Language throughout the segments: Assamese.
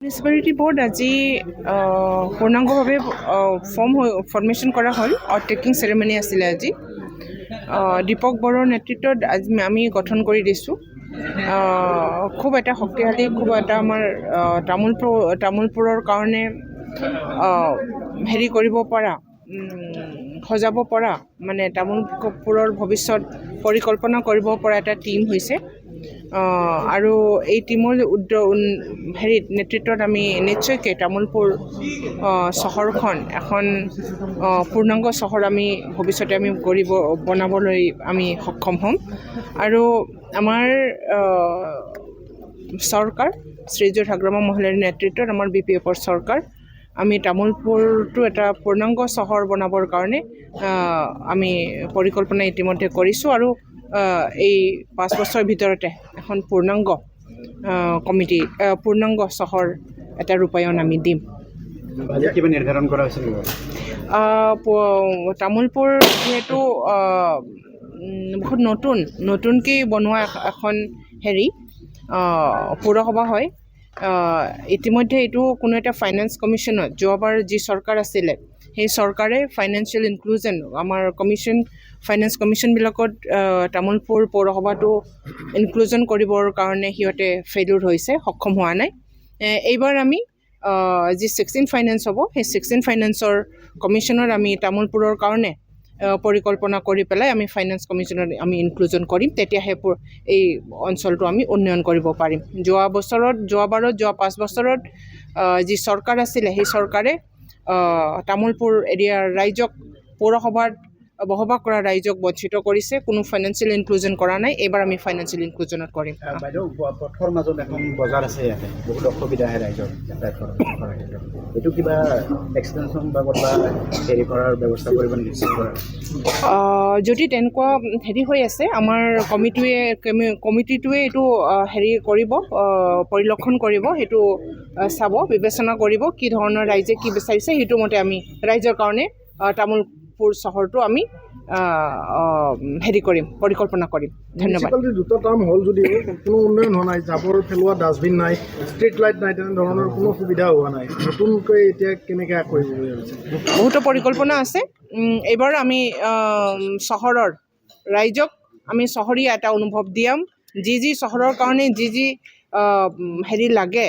মিউনিচিপালিটি বোৰ্ড আজি পূৰ্ণাংগভাৱে ফৰ্মেশ্যন কৰা হ'ল। টেকিং চেৰেমনি আছিলে আজি। দীপক বড়োৰ নেতৃত্বত আজি আমি গঠন কৰি দিছোঁ। খুব এটা শক্তিশালী, খুব এটা আমাৰ তামোলপুৰৰ কাৰণে হেৰি কৰিব পৰা, সজাব পৰা, মানে তামোলপুৰৰ ভৱিষ্যত পৰিকল্পনা কৰিব পৰা এটা টীম হৈছে। আৰু এই টীমৰ নেতৃত্বত আমি নিশ্চয়কৈ তামোলপুৰ চহৰখন এখন পূৰ্ণাংগ চহৰ আমি ভৱিষ্যতে আমি বনাবলৈ আমি সক্ষম হ'ম। আৰু আমাৰ চৰকাৰ শ্ৰীযুত হাগ্ৰামা মহোদয়ৰ নেতৃত্বত আমাৰ BPFৰ চৰকাৰ আমি তামোলপুৰটো এটা পূৰ্ণাংগ চহৰ বনাবৰ কাৰণে আমি পৰিকল্পনা ইতিমধ্যে কৰিছোঁ। আৰু এই 5 বছৰৰ ভিতৰতে এখন পূৰ্ণাংগ চহৰ এটা ৰূপায়ণ আমি দিম। কিবা নিৰ্ধাৰণ কৰা হৈছে নেকি? তামোলপুৰ যিহেতু বহুত নতুনকৈ বনোৱা এখন পৌৰসভা হয়। ইতিমধ্যে এইটো কোনো এটা ফাইনেন্স কমিশ্যনত যোৱাবাৰ যি চৰকাৰ আছিলে সেই চৰকাৰে ফাইনেন্সিয়েল ইনক্লুজন আমাৰ ফাইনেন্স কমিশ্যনবিলাকত তামোলপুৰ পৌৰসভাটো ইনক্লুজন কৰিবৰ কাৰণে সিহঁতে ফেইলিউৰ হৈছে, সক্ষম হোৱা নাই। এইবাৰ আমি যি 16 ফাইনেন্স হ'ব সেই 16 ফাইনেন্সৰ কমিশ্যনত আমি তামোলপুৰৰ কাৰণে পৰিকল্পনা কৰি পেলাই আমি ফাইনেন্স কমিশ্যনত আমি ইনক্লুজন কৰিম। তেতিয়াহে এই অঞ্চলটো আমি উন্নয়ন কৰিব পাৰিম। যোৱা 5 বছৰত যি চৰকাৰ আছিলে সেই চৰকাৰে তামোলপুৰ এৰিয়াৰ ৰাইজক, পৌৰসভাত বসবাস কৰা ৰাইজক বঞ্চিত কৰিছে, কোনো ফাইনেন্সিয়েল ইনক্লুজন কৰা নাই। এইবাৰ আমি ফাইনেন্সিয়েল ইনক্লুজনত কৰিম। বাইদেউ, পথৰ মাজত এখন বজাৰ আছে, ইয়াতে বহুত অসুবিধা আহে ৰাইজৰ যাতায়াত কৰাৰ ক্ষেত্ৰত। এইটো কিবা এক্সটেনশ্যন বা ক'ৰবাত হেৰি কৰাৰ ব্যৱস্থা কৰিব নেকি? যদি তেনেকুৱা হৈ আছে, আমাৰ কমিটিটোৱে এইটো কৰিব, পৰিলক্ষণ কৰিব, সেইটো চাব, বিবেচনা কৰিব, কি ধৰণৰ ৰাইজে কি বিচাৰিছে, সেইটো মতে আমি ৰাইজৰ কাৰণে তামোলপুৰ চহৰটো আমি কৰিম, পৰিকল্পনা কৰিম। ধন্যবাদ। দুটা টাৰ্ম হ'ল যদিও কোনো উন্নয়ন হোৱা নাই, জাবৰ পেলোৱা ডাষ্টবিন নাই, ষ্ট্ৰীট লাইট নাই, তেনেধৰণৰ কোনো সুবিধা হোৱা নাই। নতুনকৈ এতিয়া কেনেকৈ কৰিব বুলি ভাবিছে? বহুতো পৰিকল্পনা আছে। এইবাৰ আমি চহৰৰ ৰাইজক আমি চহৰীয়া এটা অনুভৱ দিয়াম। যি চহৰৰ কাৰণে যি লাগে,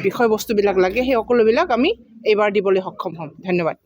বিষয়বস্তুবিলাক লাগে, সেই সকলোবিলাক আমি এইবাৰ দিবলৈ সক্ষম হ'ম। ধন্যবাদ।